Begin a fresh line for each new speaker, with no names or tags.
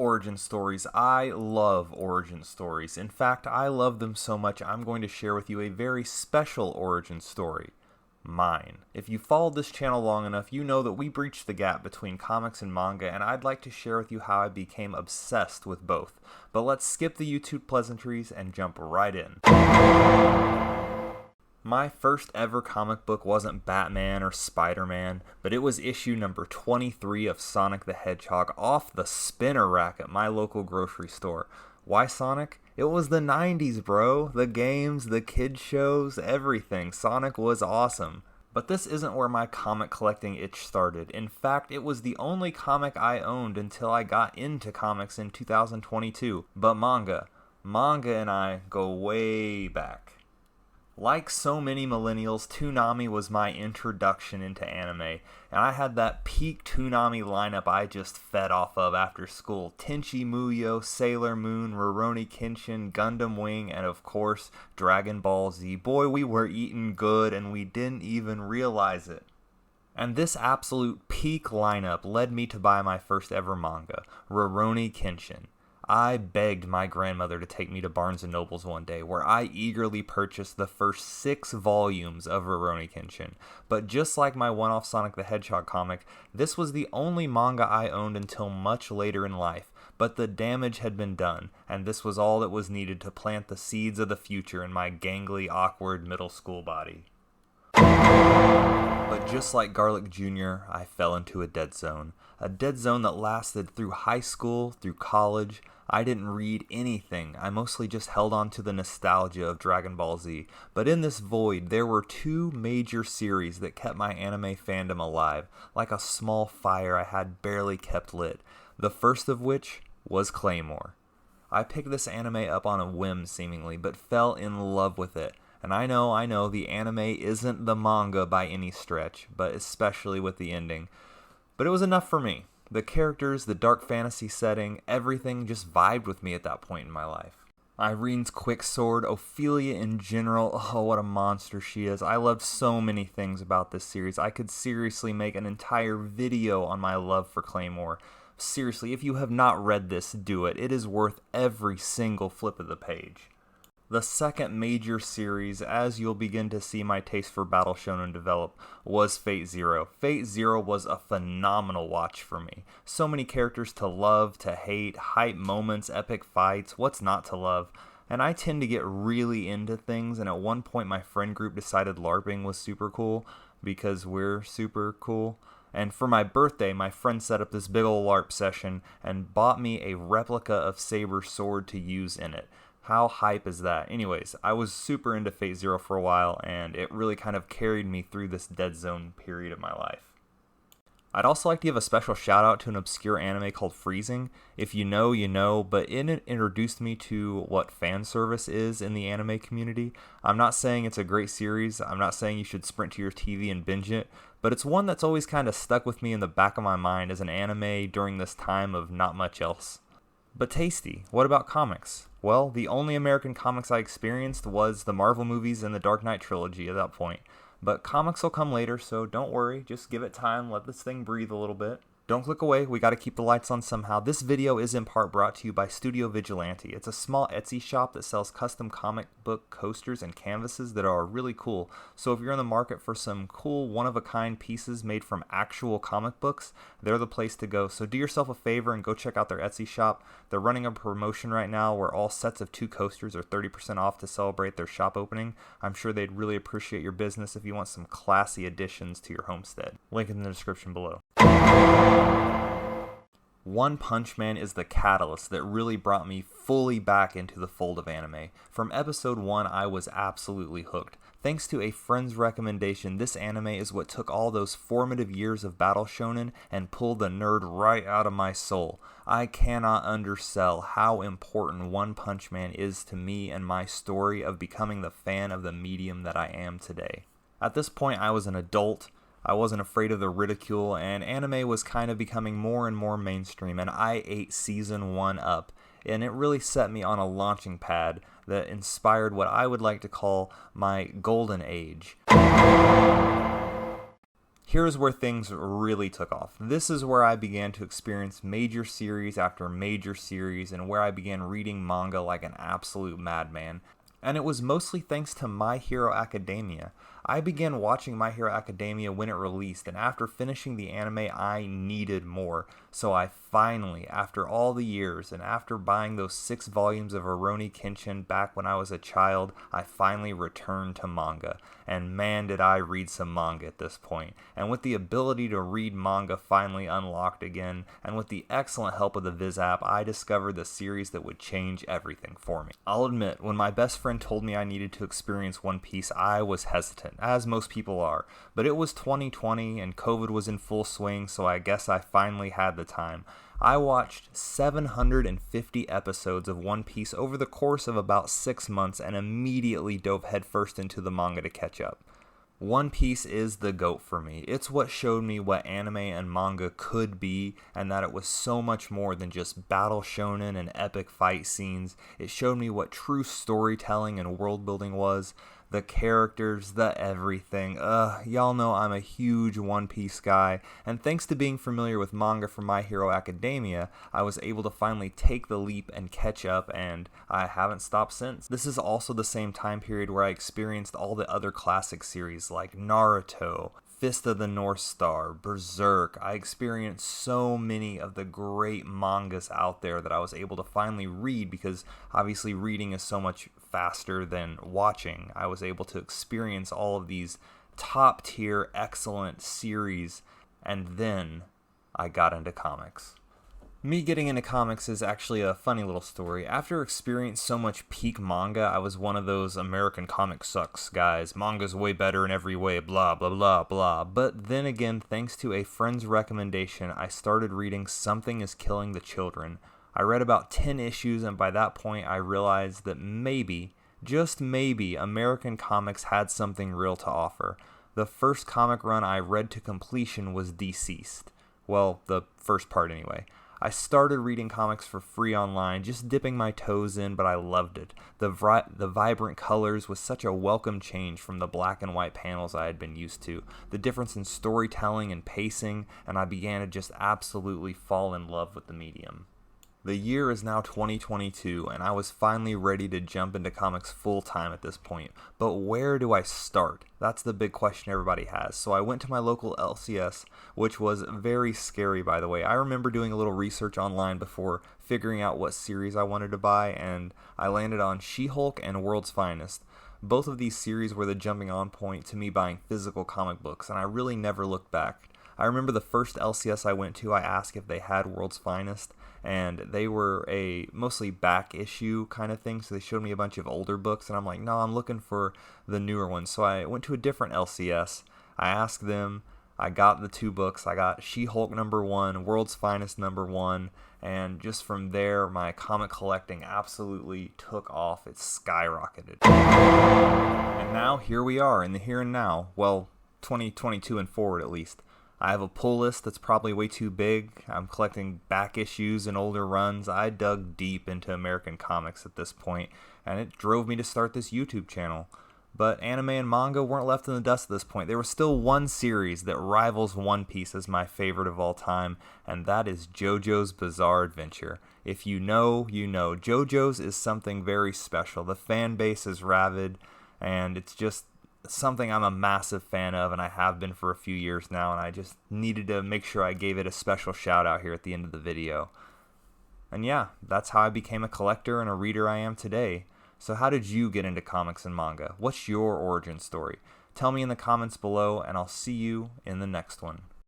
Origin stories. I love origin stories. In fact, I love them so much I'm going to share with you a very special origin story. Mine. If you followed this channel long enough, you know that we breached the gap between comics and manga, and I'd like to share with you how I became obsessed with both. But let's skip the YouTube pleasantries and jump right in. My first ever comic book wasn't Batman or Spider-Man, but it was issue number 23 of Sonic the Hedgehog off the spinner rack at my local grocery store. Why Sonic? It was the 90s, bro. The games, the kids shows, everything. Sonic was awesome. But this isn't where my comic collecting itch started. In fact, it was the only comic I owned until I got into comics in 2022. But manga. Manga and I go way back. Like so many millennials, Toonami was my introduction into anime, and I had that peak Toonami lineup I just fed off of after school. Tenchi Muyo, Sailor Moon, Rurouni Kenshin, Gundam Wing, and of course, Dragon Ball Z. Boy, we were eating good and we didn't even realize it. And this absolute peak lineup led me to buy my first ever manga, Rurouni Kenshin. I begged my grandmother to take me to Barnes & Noble's one day, where I eagerly purchased the first 6 volumes of Rurouni Kenshin. But just like my one-off Sonic the Hedgehog comic, this was the only manga I owned until much later in life. But the damage had been done, and this was all that was needed to plant the seeds of the future in my gangly, awkward middle school body. But just like Garlic Jr., I fell into a dead zone. A dead zone that lasted through high school, through college. I didn't read anything. I mostly just held on to the nostalgia of Dragon Ball Z. But in this void, there were 2 major series that kept my anime fandom alive, like a small fire I had barely kept lit. The first of which was Claymore. I picked this anime up on a whim seemingly, but fell in love with it. And I know, the anime isn't the manga by any stretch, but especially with the ending. But it was enough for me. The characters, the dark fantasy setting, everything just vibed with me at that point in my life. Irene's quick sword, Ophelia in general, oh what a monster she is. I loved so many things about this series. I could seriously make an entire video on my love for Claymore. Seriously, if you have not read this, do it. It is worth every single flip of the page. The second major series, as you'll begin to see my taste for Battle Shonen develop, was Fate Zero. Fate Zero was a phenomenal watch for me. So many characters to love, to hate, hype moments, epic fights, what's not to love? And I tend to get really into things, and at one point my friend group decided LARPing was super cool, because we're super cool. And for my birthday, my friend set up this big ol' LARP session and bought me a replica of Saber's sword to use in it. How hype is that? Anyways, I was super into Fate Zero for a while, and it really kind of carried me through this dead zone period of my life. I'd also like to give a special shout out to an obscure anime called Freezing. If you know, you know, but it introduced me to what fan service is in the anime community. I'm not saying it's a great series, I'm not saying you should sprint to your TV and binge it, but it's one that's always kind of stuck with me in the back of my mind as an anime during this time of not much else. But tasty, what about comics? Well, the only American comics I experienced was the Marvel movies and the Dark Knight trilogy at that point. But comics will come later, so don't worry, just give it time, let this thing breathe a little bit. Don't click away, we gotta keep the lights on somehow. This video is in part brought to you by Studio Vigilante. It's a small Etsy shop that sells custom comic book coasters and canvases that are really cool. So if you're in the market for some cool one-of-a-kind pieces made from actual comic books, they're the place to go. So do yourself a favor and go check out their Etsy shop. They're running a promotion right now where all sets of 2 coasters are 30% off to celebrate their shop opening. I'm sure they'd really appreciate your business if you want some classy additions to your homestead. Link in the description below. One Punch Man is the catalyst that really brought me fully back into the fold of anime. From episode 1, I was absolutely hooked. Thanks to a friend's recommendation, this anime is what took all those formative years of Battle Shonen and pulled the nerd right out of my soul. I cannot undersell how important One Punch Man is to me and my story of becoming the fan of the medium that I am today. At this point, I was an adult. I wasn't afraid of the ridicule, and anime was kind of becoming more and more mainstream, and I ate season 1 up, and it really set me on a launching pad that inspired what I would like to call my golden age. Here's where things really took off. This is where I began to experience major series after major series, and where I began reading manga like an absolute madman. And it was mostly thanks to My Hero Academia. I began watching My Hero Academia when it released, and after finishing the anime, I needed more. So I finally, after all the years, and after buying those 6 volumes of Rurouni Kenshin back when I was a child, I finally returned to manga. And man, did I read some manga at this point. And with the ability to read manga finally unlocked again, and with the excellent help of the Viz app, I discovered the series that would change everything for me. I'll admit, when my best friend told me I needed to experience One Piece, I was hesitant, as most people are. But it was 2020, and COVID was in full swing, so I guess I finally had the time. I watched 750 episodes of One Piece over the course of about 6 months and immediately dove headfirst into the manga to catch up. One Piece is the GOAT for me. It's what showed me what anime and manga could be, and that it was so much more than just battle shonen and epic fight scenes. It showed me what true storytelling and world building was. The characters, the everything. Y'all know I'm a huge One Piece guy, and thanks to being familiar with manga from My Hero Academia, I was able to finally take the leap and catch up, and I haven't stopped since. This is also the same time period where I experienced all the other classic series like Naruto, Fist of the North Star, Berserk. I experienced so many of the great mangas out there that I was able to finally read, because obviously reading is so much faster than watching. I was able to experience all of these top tier excellent series, and then I got into comics. Me getting into comics is actually a funny little story. After experiencing so much peak manga, I was one of those American comic sucks guys. Manga's way better in every way, blah, blah, blah, blah. But then again, thanks to a friend's recommendation, I started reading Something is Killing the Children. I read about 10 issues, and by that point, I realized that maybe, just maybe, American comics had something real to offer. The first comic run I read to completion was Deceased. Well, the first part anyway. I started reading comics for free online, just dipping my toes in, but I loved it. The vibrant colors was such a welcome change from the black and white panels I had been used to. The difference in storytelling and pacing, and I began to just absolutely fall in love with the medium. The year is now 2022, and I was finally ready to jump into comics full time at this point. But where do I start? That's the big question everybody has. So I went to my local LCS, which was very scary, by the way. I remember doing a little research online before figuring out what series I wanted to buy, and I landed on She-Hulk and World's Finest. Both of these series were the jumping on point to me buying physical comic books, and I really never looked back. I remember the first LCS I went to, I asked if they had World's Finest, and they were a mostly back issue kind of thing, so they showed me a bunch of older books, and I'm like, no, I'm looking for the newer ones. So I went to a different LCS, I asked them, I got the 2 books, I got She-Hulk #1, World's Finest #1, and just from there, my comic collecting absolutely took off, it skyrocketed. And now, here we are, in the here and now, well, 2022 and forward at least. I have a pull list that's probably way too big. I'm collecting back issues and older runs. I dug deep into American comics at this point, and it drove me to start this YouTube channel. But anime and manga weren't left in the dust at this point. There was still one series that rivals One Piece as my favorite of all time, and that is JoJo's Bizarre Adventure. If you know, you know. JoJo's is something very special. The fan base is rabid, and it's just something I'm a massive fan of, and I have been for a few years now, and I just needed to make sure I gave it a special shout out here at the end of the video. And yeah, that's how I became a collector and a reader I am today. So how did you get into comics and manga? What's your origin story? Tell me in the comments below, and I'll see you in the next one.